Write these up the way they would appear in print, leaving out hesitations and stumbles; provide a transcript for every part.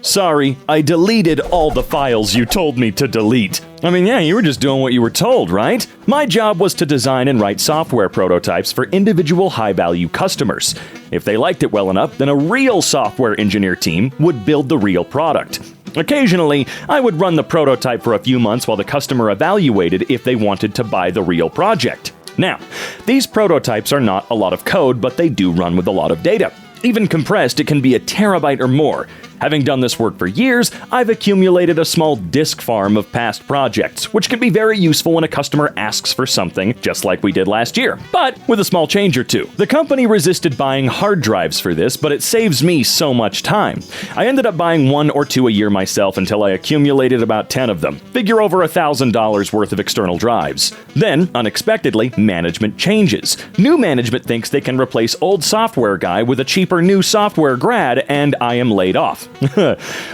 Sorry, I deleted all the files you told me to delete. I mean, yeah, you were just doing what you were told, right? My job was to design and write software prototypes for individual high-value customers. If they liked it well enough, then a real software engineer team would build the real product. Occasionally, I would run the prototype for a few months while the customer evaluated if they wanted to buy the real project. Now, these prototypes are not a lot of code, but they do run with a lot of data. Even compressed, it can be a terabyte or more. Having done this work for years, I've accumulated a small disk farm of past projects, which can be very useful when a customer asks for something, just like we did last year, but with a small change or two. The company resisted buying hard drives for this, but it saves me so much time. I ended up buying 1 or 2 a year myself until I accumulated about 10 of them. Figure over $1,000 worth of external drives. Then, unexpectedly, management changes. New management thinks they can replace old software guy with a cheaper new software grad, and I am laid off.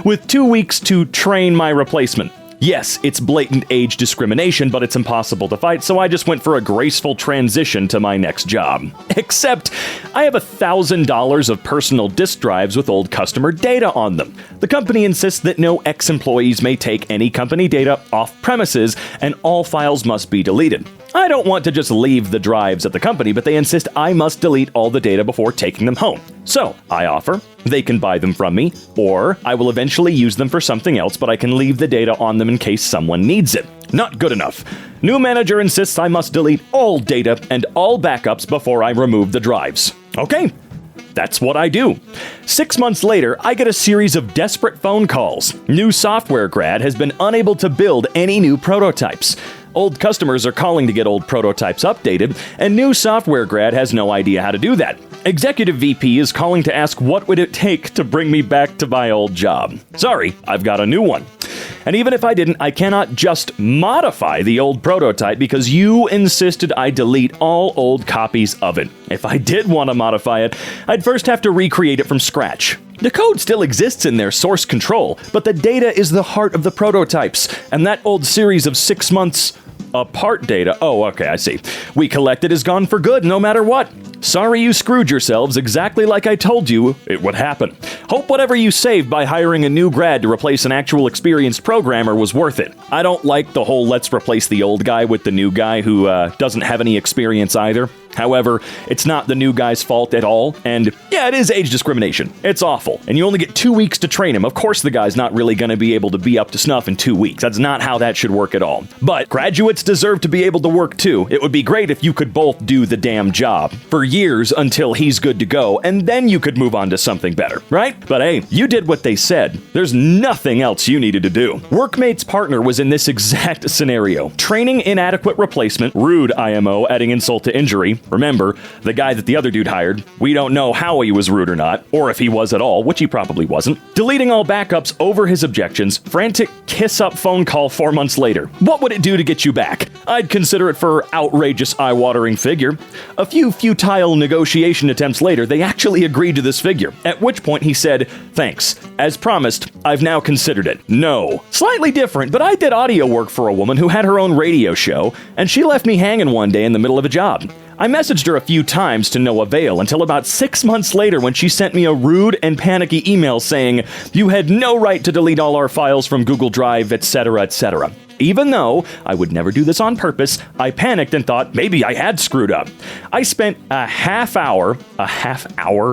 With 2 weeks to train my replacement. Yes, it's blatant age discrimination, but it's impossible to fight, so I just went for a graceful transition to my next job. Except, I have $1,000 of personal disk drives with old customer data on them. The company insists that no ex-employees may take any company data off premises, and all files must be deleted. I don't want to just leave the drives at the company, but they insist I must delete all the data before taking them home. So, I offer, they can buy them from me, or I will eventually use them for something else, but I can leave the data on them in case someone needs it. Not good enough. New manager insists I must delete all data and all backups before I remove the drives. Okay. That's what I do. 6 months later, I get a series of desperate phone calls. New software grad has been unable to build any new prototypes. Old customers are calling to get old prototypes updated, and new software grad has no idea how to do that. Executive VP is calling to ask what would it take to bring me back to my old job. Sorry, I've got a new one. And even if I didn't, I cannot just modify the old prototype because you insisted I delete all old copies of it. If I did want to modify it, I'd first have to recreate it from scratch. The code still exists in their source control, but the data is the heart of the prototypes, and that old series of 6 months apart data, oh, okay, I see, we collected is gone for good no matter what. Sorry you screwed yourselves exactly like I told you it would happen. Hope whatever you saved by hiring a new grad to replace an actual experienced programmer was worth it. I don't like the whole let's replace the old guy with the new guy who doesn't have any experience either. However, it's not the new guy's fault at all, and yeah, it is age discrimination. It's awful, and you only get 2 weeks to train him. Of course the guy's not really going to be able to be up to snuff in 2 weeks. That's not how that should work at all. But graduates deserve to be able to work too. It would be great if you could both do the damn job for years until he's good to go, and then you could move on to something better, right? But hey, you did what they said. There's nothing else you needed to do. Workmate's partner was in this exact scenario. Training inadequate replacement, rude IMO, adding insult to injury. Remember, the guy that the other dude hired, we don't know how he was rude or not, or if he was at all, which he probably wasn't. Deleting all backups over his objections, frantic kiss-up phone call 4 months later. What would it do to get you back? I'd consider it for outrageous eye-watering figure. A few futile negotiation attempts later, they actually agreed to this figure, at which point he said, thanks. As promised, I've now considered it. No. Slightly different, but I did audio work for a woman who had her own radio show, and she left me hanging one day in the middle of a job. I messaged her a few times to no avail until about 6 months later when she sent me a rude and panicky email saying, you had no right to delete all our files from Google Drive, etc., etc. Even though I would never do this on purpose, I panicked and thought maybe I had screwed up. I spent a half hour,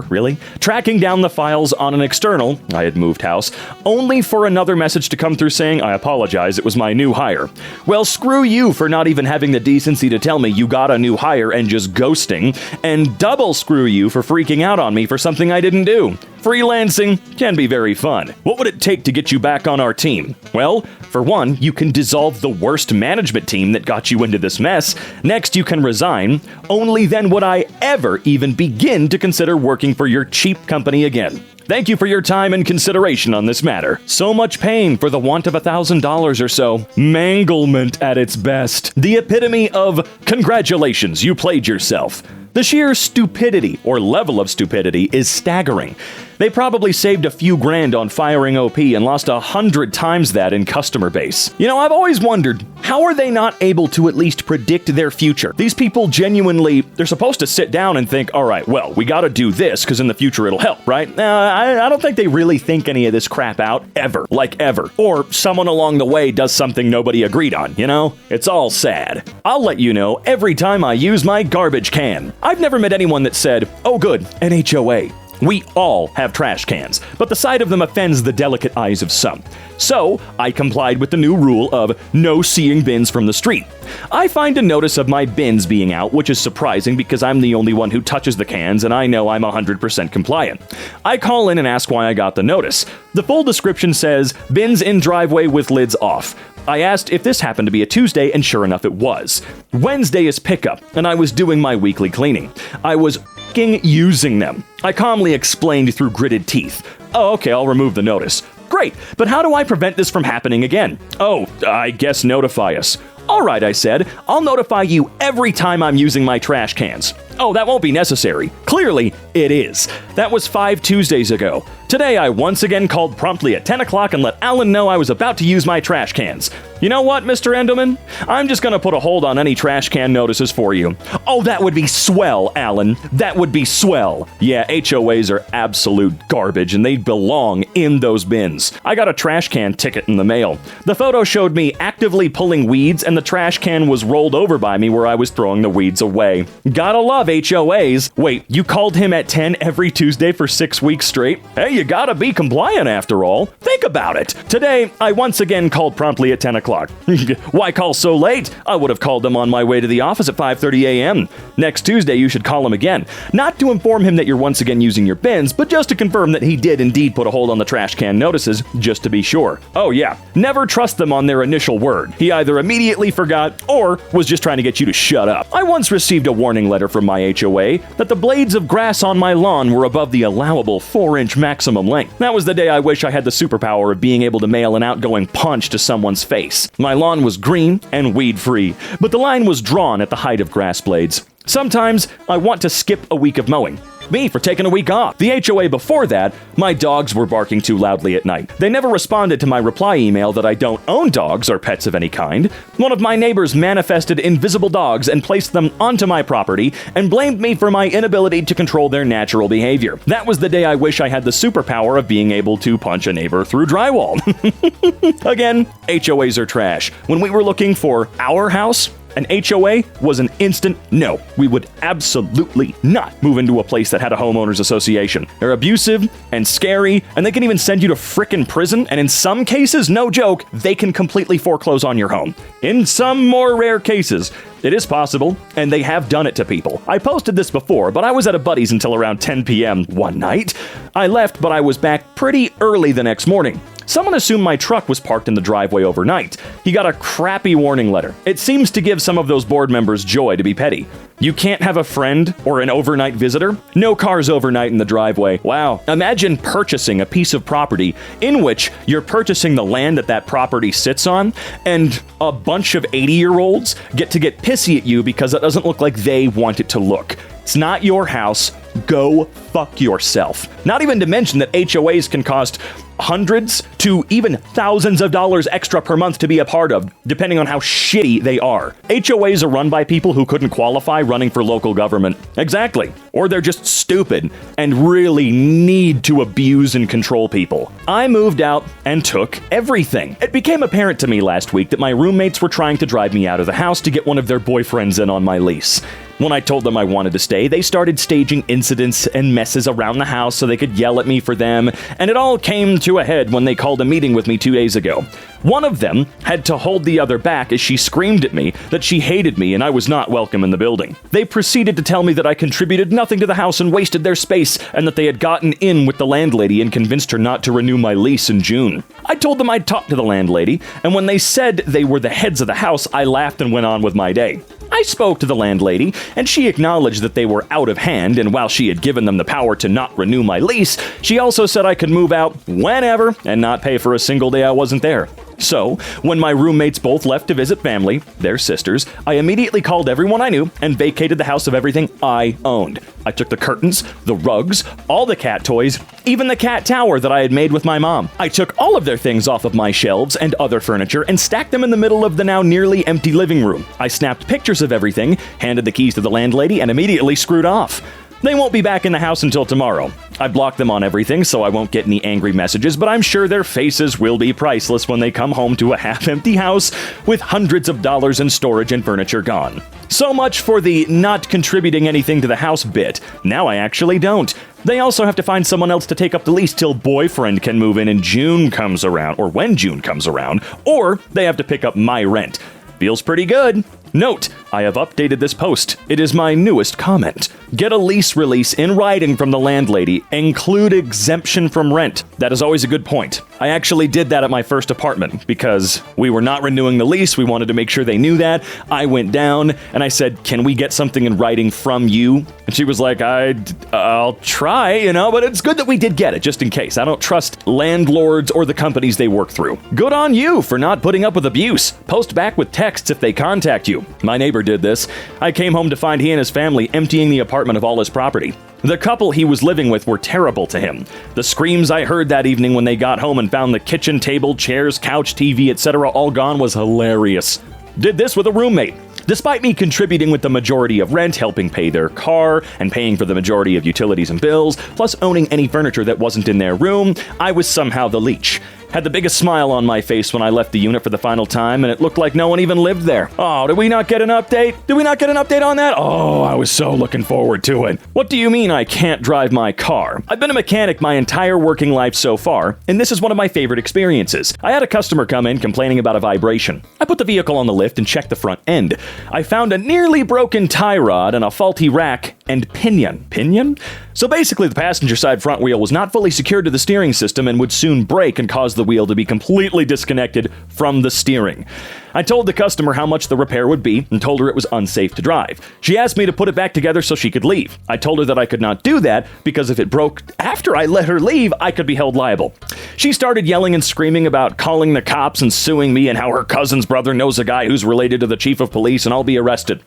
really, tracking down the files on an external, I had moved house, only for another message to come through saying, I apologize, it was my new hire. Well, screw you for not even having the decency to tell me you got a new hire and just ghosting, and double screw you for freaking out on me for something I didn't do. Freelancing can be very fun. What would it take to get you back on our team? Well, for one, you can dissolve the worst management team that got you into this mess. Next, you can resign. Only then would I ever even begin to consider working for your cheap company again. Thank you for your time and consideration on this matter. So much pain for the want of $1,000 or so. Manglement at its best. The epitome of congratulations, you played yourself. The sheer stupidity, or level of stupidity, is staggering. They probably saved a few grand on firing OP and lost 100 times that in customer base. You know, I've always wondered, How are they not able to at least predict their future? These people genuinely, they're supposed to sit down and think, all right, well, we gotta do this because in the future it'll help, right? I don't think they really think any of this crap out, ever. Like ever. Or someone along the way does something nobody agreed on, you know? It's all sad. I'll let you know every time I use my garbage can. I've never met anyone that said, oh good, an HOA. We all have trash cans, but the sight of them offends the delicate eyes of some. So, I complied with the new rule of no seeing bins from the street. I find a notice of my bins being out, which is surprising because I'm the only one who touches the cans and I know I'm 100% compliant. I call in and ask why I got the notice. The full description says, bins in driveway with lids off. I asked if this happened to be a Tuesday, and sure enough it was. Wednesday is pickup, and I was doing my weekly cleaning. I was using them. I calmly explained through gritted teeth. Oh, okay, I'll remove the notice. Great, but how do I prevent this from happening again? Oh, I guess notify us. All right, I said, I'll notify you every time I'm using my trash cans. Oh, that won't be necessary. Clearly, it is. That was 5 Tuesdays ago. Today, I once again called promptly at 10 o'clock and let Alan know I was about to use my trash cans. You know what, Mr. Endelman? I'm just gonna put a hold on any trash can notices for you. Oh, that would be swell, Alan. That would be swell. Yeah, HOAs are absolute garbage, and they belong in those bins. I got a trash can ticket in the mail. The photo showed me actively pulling weeds, and the trash can was rolled over by me where I was throwing the weeds away. Gotta love HOAs. Wait, you called him at 10 every Tuesday for 6 weeks straight? Hey, you gotta be compliant after all. Think about it. Today, I once again called promptly at 10 o'clock. Why call so late? I would have called him on my way to the office at 5:30 a.m. Next Tuesday, you should call him again. Not to inform him that you're once again using your bins, but just to confirm that he did indeed put a hold on the trash can notices, just to be sure. Oh yeah, never trust them on their initial word. He either immediately forgot or was just trying to get you to shut up. I once received a warning letter from my HOA that the blades of grass on my lawn were above the allowable 4-inch maximum length. That was the day I wish I had the superpower of being able to mail an outgoing punch to someone's face. My lawn was green and weed-free, but the line was drawn at the height of grass blades. Sometimes I want to skip a week of mowing. Me for taking a week off. The HOA before that, my dogs were barking too loudly at night. They never responded to my reply email that I don't own dogs or pets of any kind. One of my neighbors manifested invisible dogs and placed them onto my property and blamed me for my inability to control their natural behavior. That was the day I wish I had the superpower of being able to punch a neighbor through drywall. Again, HOAs are trash. When we were looking for our house, an HOA was an instant no. We would absolutely not move into a place that had a homeowners association. They're abusive and scary, and they can even send you to frickin' prison, and in some cases, no joke, they can completely foreclose on your home. In some more rare cases, it is possible, and they have done it to people. I posted this before, but I was at a buddy's until around 10 p.m. one night. I left, but I was back pretty early the next morning. Someone assumed my truck was parked in the driveway overnight. He got a crappy warning letter. It seems to give some of those board members joy to be petty. You can't have a friend or an overnight visitor? No cars overnight in the driveway. Wow. Imagine purchasing a piece of property in which you're purchasing the land that property sits on, and a bunch of 80-year-olds get pissy at you because it doesn't look like they want it to look. It's not your house. Go fuck yourself. Not even to mention that HOAs can cost hundreds to even thousands of dollars extra per month to be a part of, depending on how shitty they are. HOAs are run by people who couldn't qualify running for local government. Exactly. Or they're just stupid and really need to abuse and control people. I moved out and took everything. It became apparent to me last week that my roommates were trying to drive me out of the house to get one of their boyfriends in on my lease. When I told them I wanted to stay, they started staging incidents and messes around the house so they could yell at me for them, and it all came to a head when they called a meeting with me 2 days ago. One of them had to hold the other back as she screamed at me that she hated me and I was not welcome in the building. They proceeded to tell me that I contributed nothing to the house and wasted their space, and that they had gotten in with the landlady and convinced her not to renew my lease in June. I told them I'd talked to the landlady, and when they said they were the heads of the house, I laughed and went on with my day. I spoke to the landlady, and she acknowledged that they were out of hand, and while she had given them the power to not renew my lease, she also said I could move out whenever and not pay for a single day I wasn't there. So, when my roommates both left to visit family, their sisters, I immediately called everyone I knew and vacated the house of everything I owned. I took the curtains, the rugs, all the cat toys, even the cat tower that I had made with my mom. I took all of their things off of my shelves and other furniture and stacked them in the middle of the now nearly empty living room. I snapped pictures of everything, handed the keys to the landlady, and immediately screwed off. They won't be back in the house until tomorrow. I blocked them on everything so I won't get any angry messages, but I'm sure their faces will be priceless when they come home to a half-empty house with hundreds of dollars in storage and furniture gone. So much for the not contributing anything to the house bit. Now I actually don't. They also have to find someone else to take up the lease till boyfriend can move in and June comes around, or when June comes around, or they have to pick up my rent. Feels pretty good. Note, I have updated this post. It is my newest comment. Get a lease release in writing from the landlady. Include exemption from rent. That is always a good point. I actually did that at my first apartment because we were not renewing the lease. We wanted to make sure they knew that. I went down and I said, can we get something in writing from you? And she was like, I'll try, but it's good that we did get it just in case. I don't trust landlords or the companies they work through. Good on you for not putting up with abuse. Post back with texts if they contact you. My neighbor did this. I came home to find he and his family emptying the apartment of all his property. The couple he was living with were terrible to him. The screams I heard that evening when they got home and found the kitchen table, chairs, couch, TV, etc. all gone was hilarious. Did this with a roommate. Despite me contributing with the majority of rent, helping pay their car, and paying for the majority of utilities and bills, plus owning any furniture that wasn't in their room, I was somehow the leech. Had the biggest smile on my face when I left the unit for the final time, and it looked like no one even lived there. Oh, did we not get an update? Did we not get an update on that? Oh, I was so looking forward to it. What do you mean I can't drive my car? I've been a mechanic my entire working life so far, and this is one of my favorite experiences. I had a customer come in complaining about a vibration. I put the vehicle on the lift and checked the front end. I found a nearly broken tie rod and a faulty rack and pinion. Pinion? So basically the passenger side front wheel was not fully secured to the steering system and would soon break and cause the wheel to be completely disconnected from the steering. I told the customer how much the repair would be and told her it was unsafe to drive. She asked me to put it back together so she could leave. I told her that I could not do that because if it broke after I let her leave, I could be held liable. She started yelling and screaming about calling the cops and suing me and how her cousin's brother knows a guy who's related to the chief of police and I'll be arrested.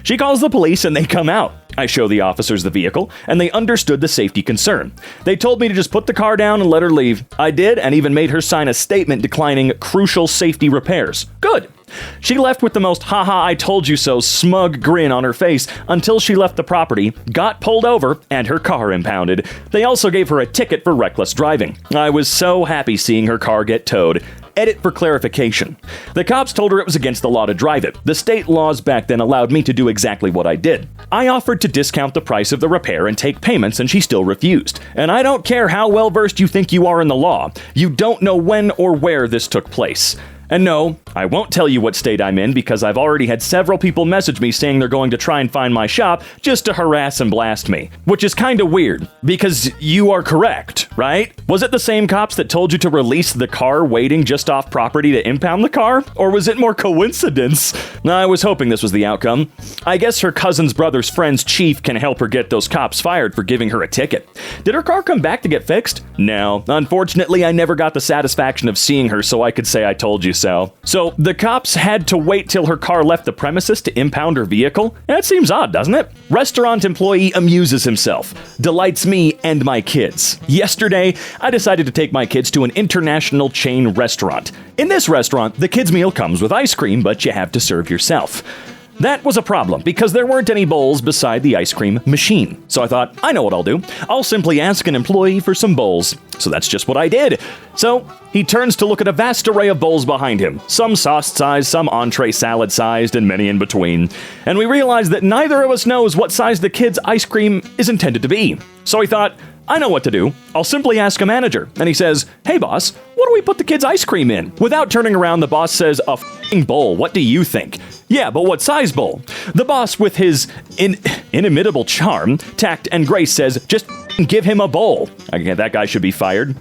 She calls the police and they come out. I show the officers the vehicle, and they understood the safety concern. They told me to just put the car down and let her leave. I did, and even made her sign a statement declining crucial safety repairs. Good. She left with the most haha I told you so smug grin on her face until she left the property, got pulled over, and her car impounded. They also gave her a ticket for reckless driving. I was so happy seeing her car get towed. Edit for clarification. The cops told her it was against the law to drive it. The state laws back then allowed me to do exactly what I did. I offered to discount the price of the repair and take payments, and she still refused. And I don't care how well versed you think you are in the law. You don't know when or where this took place. And no, I won't tell you what state I'm in because I've already had several people message me saying they're going to try and find my shop just to harass and blast me. Which is kinda weird, because you are correct, right? Was it the same cops that told you to release the car waiting just off property to impound the car? Or was it more coincidence? I was hoping this was the outcome. I guess her cousin's brother's friend's chief can help her get those cops fired for giving her a ticket. Did her car come back to get fixed? No. Unfortunately, I never got the satisfaction of seeing her so I could say I told you so. So the cops had to wait till her car left the premises to impound her vehicle? That seems odd, doesn't it? Restaurant employee amuses himself. Delights me and my kids. Yesterday, I decided to take my kids to an international chain restaurant. In this restaurant, the kids' meal comes with ice cream, but you have to serve yourself. That was a problem because there weren't any bowls beside the ice cream machine. So I thought, I know what I'll do. I'll simply ask an employee for some bowls. So that's just what I did. So he turns to look at a vast array of bowls behind him. Some sauce-sized, some entree salad-sized, and many in between. And we realized that neither of us knows what size the kids' ice cream is intended to be. So he thought, I know what to do. I'll simply ask a manager. And he says, hey boss, what do we put the kids' ice cream in? Without turning around, the boss says, a f***ing bowl. What do you think? Yeah, but what size bowl? The boss, with his inimitable charm, tact, and grace says, just and give him a bowl. Again, that guy should be fired.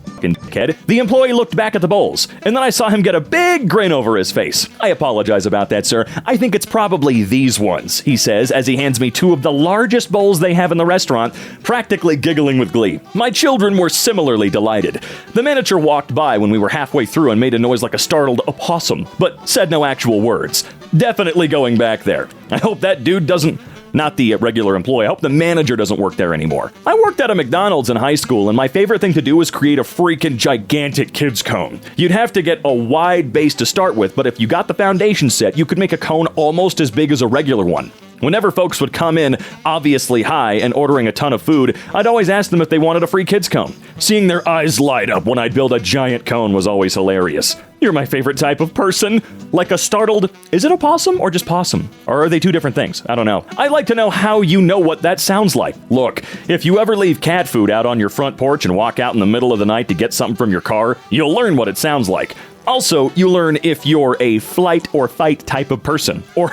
Kid. The employee looked back at the bowls, and then I saw him get a big grin over his face. I apologize about that, sir. I think it's probably these ones, he says as he hands me two of the largest bowls they have in the restaurant, practically giggling with glee. My children were similarly delighted. The manager walked by when we were halfway through and made a noise like a startled opossum, but said no actual words. Definitely going back there. I hope that dude doesn't... Not the regular employee. I hope the manager doesn't work there anymore. I worked at a McDonald's in high school, and my favorite thing to do was create a freaking gigantic kids cone. You'd have to get a wide base to start with, but if you got the foundation set, you could make a cone almost as big as a regular one. Whenever folks would come in, obviously high, and ordering a ton of food, I'd always ask them if they wanted a free kids cone. Seeing their eyes light up when I'd build a giant cone was always hilarious. You're my favorite type of person. Like a startled, is it a possum or just possum? Or are they two different things? I don't know. I'd like to know how you know what that sounds like. Look, if you ever leave cat food out on your front porch and walk out in the middle of the night to get something from your car, you'll learn what it sounds like. Also, you learn if you're a flight or fight type of person. Or,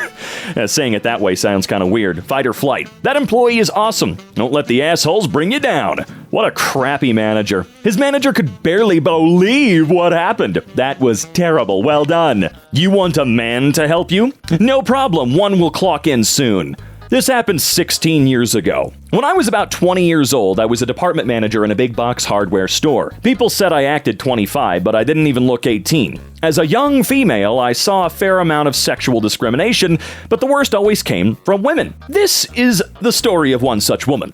saying it that way sounds kind of weird. Fight or flight. That employee is awesome. Don't let the assholes bring you down. What a crappy manager. His manager could barely believe what happened. That was terrible. Well done. You want a man to help you? No problem. One will clock in soon. This happened 16 years ago. When I was about 20 years old, I was a department manager in a big box hardware store. People said I acted 25, but I didn't even look 18. As a young female, I saw a fair amount of sexual discrimination, but the worst always came from women. This is the story of one such woman.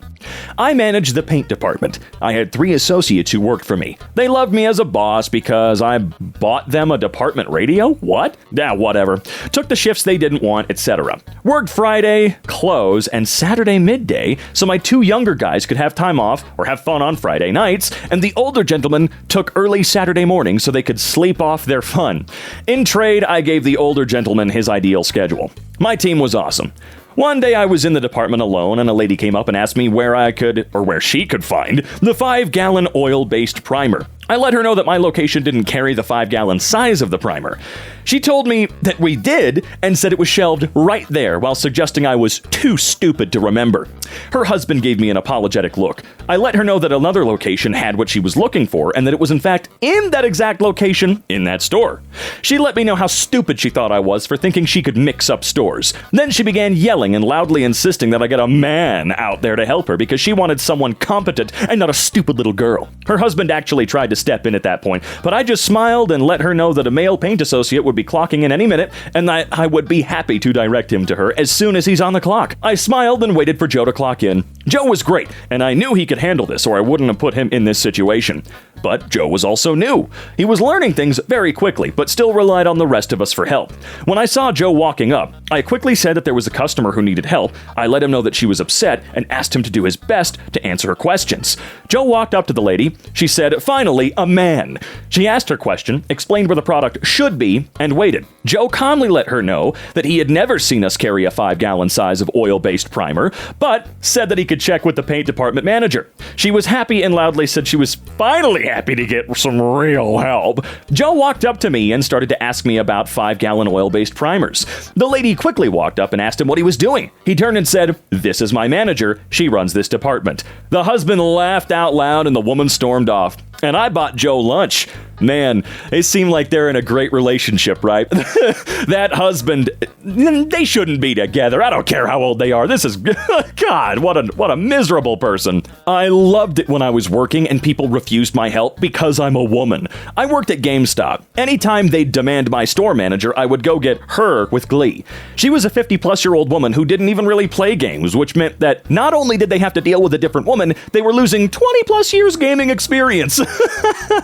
I managed the paint department. I had 3 associates who worked for me. They loved me as a boss because I bought them a department radio? What? Whatever. Took the shifts they didn't want, etc. Worked Friday, close, and Saturday midday, so my 2 younger guys could have time off or have fun on Friday nights, and the older gentlemen took early Saturday morning so they could sleep off their fun. In trade, I gave the older gentleman his ideal schedule. My team was awesome. One day I was in the department alone, and a lady came up and asked me where she could find the 5-gallon oil-based primer. I let her know that my location didn't carry the 5-gallon size of the primer. She told me that we did and said it was shelved right there while suggesting I was too stupid to remember. Her husband gave me an apologetic look. I let her know that another location had what she was looking for and that it was in fact in that exact location in that store. She let me know how stupid she thought I was for thinking she could mix up stores. Then she began yelling and loudly insisting that I get a man out there to help her because she wanted someone competent and not a stupid little girl. Her husband actually tried to step in at that point, but I just smiled and let her know that a male paint associate would be clocking in any minute and that I would be happy to direct him to her as soon as he's on the clock. I smiled and waited for Joe to clock in. Joe was great, and I knew he could handle this or I wouldn't have put him in this situation. But Joe was also new. He was learning things very quickly, but still relied on the rest of us for help. When I saw Joe walking up, I quickly said that there was a customer who needed help. I let him know that she was upset and asked him to do his best to answer her questions. Joe walked up to the lady. She said, "Finally, a man." She asked her question, explained where the product should be, and waited. Joe calmly let her know that he had never seen us carry a 5-gallon size of oil-based primer, but said that he could check with the paint department manager. She was happy and loudly said she was finally happy to get some real help. Joe walked up to me and started to ask me about 5-gallon oil-based primers. The lady quickly walked up and asked him what he was doing. He turned and said, "This is my manager. She runs this department." The husband laughed out loud and the woman stormed off. And I bought Joe lunch. Man, they seem like they're in a great relationship, right? That husband, they shouldn't be together. I don't care how old they are. This is, God, what a miserable person. I loved it when I was working and people refused my help because I'm a woman. I worked at GameStop. Anytime they'd demand my store manager, I would go get her with glee. She was a 50-plus-year-old woman who didn't even really play games, which meant that not only did they have to deal with a different woman, they were losing 20-plus years gaming experience.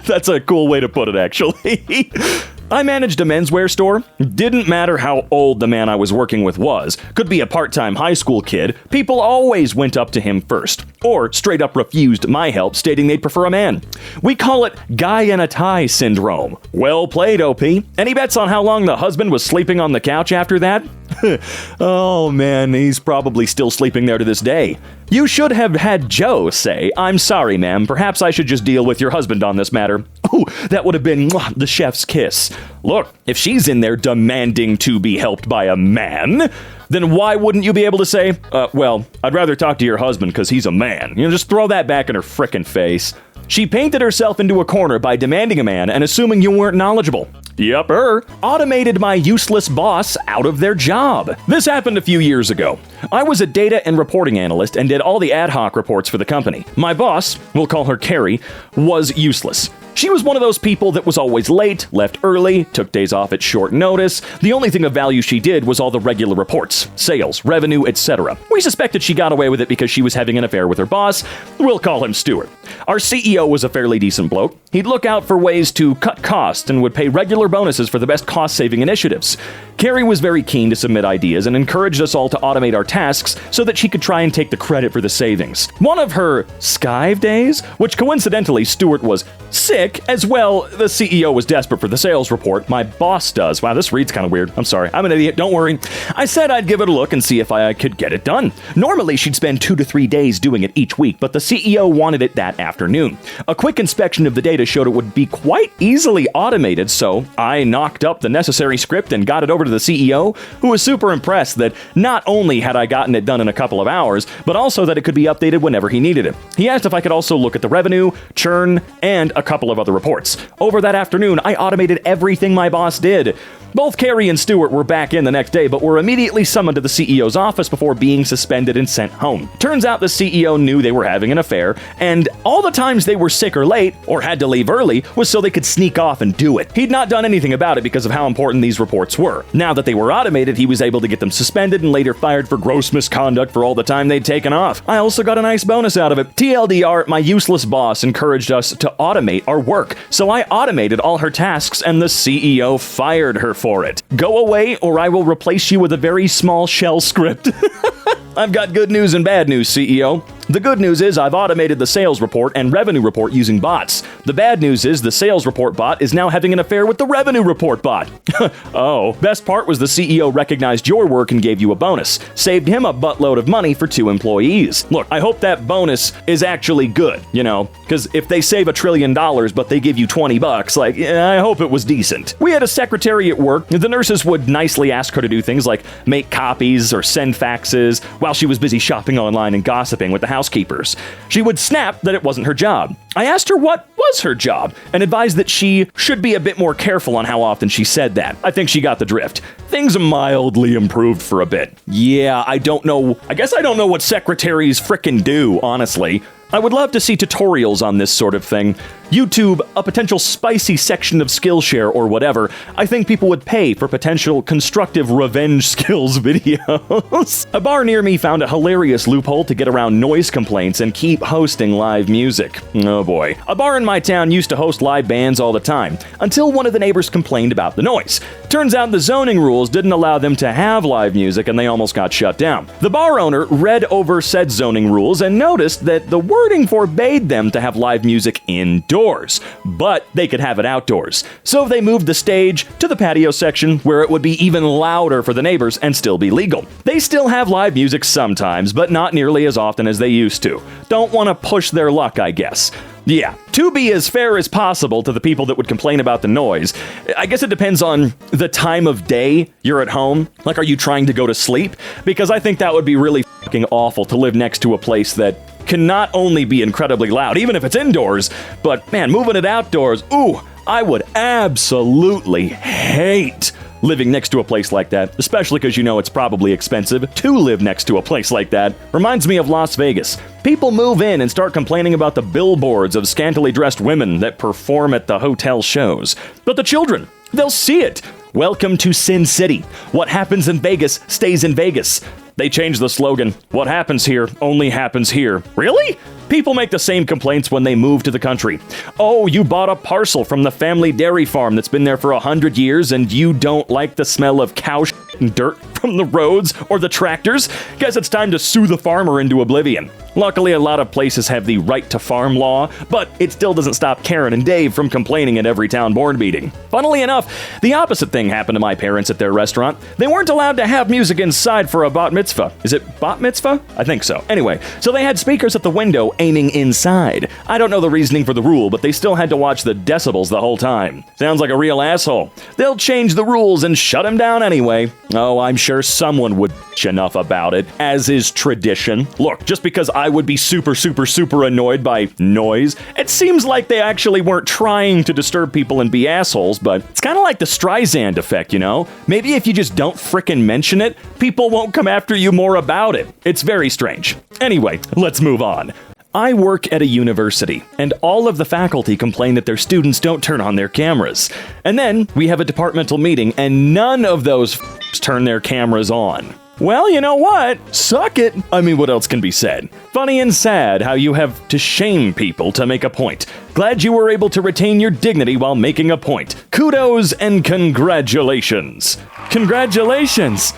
That's a cool way to put it, actually. I managed a menswear store. Didn't matter how old the man I was working with was. Could be a part-time high school kid. People always went up to him first. Or straight up refused my help, stating they'd prefer a man. We call it guy in a tie syndrome. Well played, OP. Any bets on how long the husband was sleeping on the couch after that? Oh man, he's probably still sleeping there to this day. You should have had Joe say, "I'm sorry, ma'am, perhaps I should just deal with your husband on this matter." Ooh, that would have been the chef's kiss. Look, if she's in there demanding to be helped by a man, then why wouldn't you be able to say, well, I'd rather talk to your husband because he's a man. Just throw that back in her frickin' face. She painted herself into a corner by demanding a man and assuming you weren't knowledgeable. Yup, automated my useless boss out of their job. This happened a few years ago. I was a data and reporting analyst and did all the ad hoc reports for the company. My boss, we'll call her Carrie, was useless. She was one of those people that was always late, left early, took days off at short notice. The only thing of value she did was all the regular reports, sales, revenue, etc. We suspected she got away with it because she was having an affair with her boss. We'll call him Stuart. Our CEO was a fairly decent bloke. He'd look out for ways to cut costs and would pay regular bonuses for the best cost-saving initiatives. Carrie was very keen to submit ideas and encouraged us all to automate our tasks so that she could try and take the credit for the savings. One of her skive days, which coincidentally Stuart was sick as well, the CEO was desperate for the sales report. My boss does. Wow, this reads kind of weird. I'm sorry. I'm an idiot. Don't worry. I said I'd give it a look and see if I could get it done. Normally, she'd spend 2 to 3 days doing it each week, but the CEO wanted it that afternoon. A quick inspection of the data showed it would be quite easily automated, so I knocked up the necessary script and got it over to the CEO, who was super impressed that not only had I gotten it done in a couple of hours, but also that it could be updated whenever he needed it. He asked if I could also look at the revenue, churn, and a couple of other reports. Over that afternoon, I automated everything my boss did. Both Carrie and Stuart were back in the next day, but were immediately summoned to the CEO's office before being suspended and sent home. Turns out the CEO knew they were having an affair, and all the times they were sick or late, or had to leave early, was so they could sneak off and do it. He'd not done anything about it because of how important these reports were. Now that they were automated, he was able to get them suspended and later fired for gross misconduct for all the time they'd taken off. I also got a nice bonus out of it. TLDR, my useless boss encouraged us to automate our work, so I automated all her tasks and the CEO fired her for it. Go away or I will replace you with a very small shell script. I've got good news and bad news, CEO. The good news is I've automated the sales report and revenue report using bots. The bad news is the sales report bot is now having an affair with the revenue report bot. Oh, best part was the CEO recognized your work and gave you a bonus. Saved him a buttload of money for 2 employees. Look, I hope that bonus is actually good, because if they save $1 trillion but they give you $20, I hope it was decent. We had a secretary at work. The nurses would nicely ask her to do things like make copies or send faxes while she was busy shopping online and gossiping with the housekeepers. She would snap that it wasn't her job. I asked her what was her job and advised that she should be a bit more careful on how often she said that. I think she got the drift. Things mildly improved for a bit. Yeah, I guess I don't know what secretaries frickin' do, honestly. I would love to see tutorials on this sort of thing. YouTube, a potential spicy section of Skillshare or whatever. I think people would pay for potential constructive revenge skills videos. A bar near me found a hilarious loophole to get around noise complaints and keep hosting live music. Oh boy. A bar in my town used to host live bands all the time, until one of the neighbors complained about the noise. Turns out the zoning rules didn't allow them to have live music and they almost got shut down. The bar owner read over said zoning rules and noticed that the wording forbade them to have live music indoors, but they could have it outdoors. So they moved the stage to the patio section where it would be even louder for the neighbors and still be legal. They still have live music sometimes, but not nearly as often as they used to. Don't want to push their luck, I guess. Yeah, to be as fair as possible to the people that would complain about the noise, I guess it depends on the time of day you're at home. Are you trying to go to sleep? Because I think that would be really fucking awful to live next to a place that can not only be incredibly loud, even if it's indoors, but man, moving it outdoors, ooh, I would absolutely hate living next to a place like that, especially because it's probably expensive to live next to a place like that. Reminds me of Las Vegas. People move in and start complaining about the billboards of scantily dressed women that perform at the hotel shows. But the children, they'll see it. Welcome to Sin City. What happens in Vegas stays in Vegas. They changed the slogan, what happens here only happens here. Really? People make the same complaints when they move to the country. Oh, you bought a parcel from the family dairy farm that's been there for 100 years and you don't like the smell of cow shit and dirt from the roads or the tractors? Guess it's time to sue the farmer into oblivion. Luckily, a lot of places have the right to farm law, but it still doesn't stop Karen and Dave from complaining at every town board meeting. Funnily enough, the opposite thing happened to my parents at their restaurant. They weren't allowed to have music inside for a bat mitzvah. Is it bat mitzvah? I think so. Anyway, so they had speakers at the window aiming inside. I don't know the reasoning for the rule, but they still had to watch the decibels the whole time. Sounds like a real asshole. They'll change the rules and shut him down anyway. Oh, I'm sure someone would bitch enough about it, as is tradition. Look, just because I would be super annoyed by noise, it seems like they actually weren't trying to disturb people and be assholes, but it's kind of like the Streisand effect, you know? Maybe if you just don't frickin' mention it, people won't come after you more about it. It's very strange. Anyway, let's move on. I work at a university, and all of the faculty complain that their students don't turn on their cameras. And then we have a departmental meeting, and none of those turn their cameras on. Well, you know what? Suck it. I mean, what else can be said? Funny and sad how you have to shame people to make a point. Glad you were able to retain your dignity while making a point. Kudos and congratulations. Congratulations.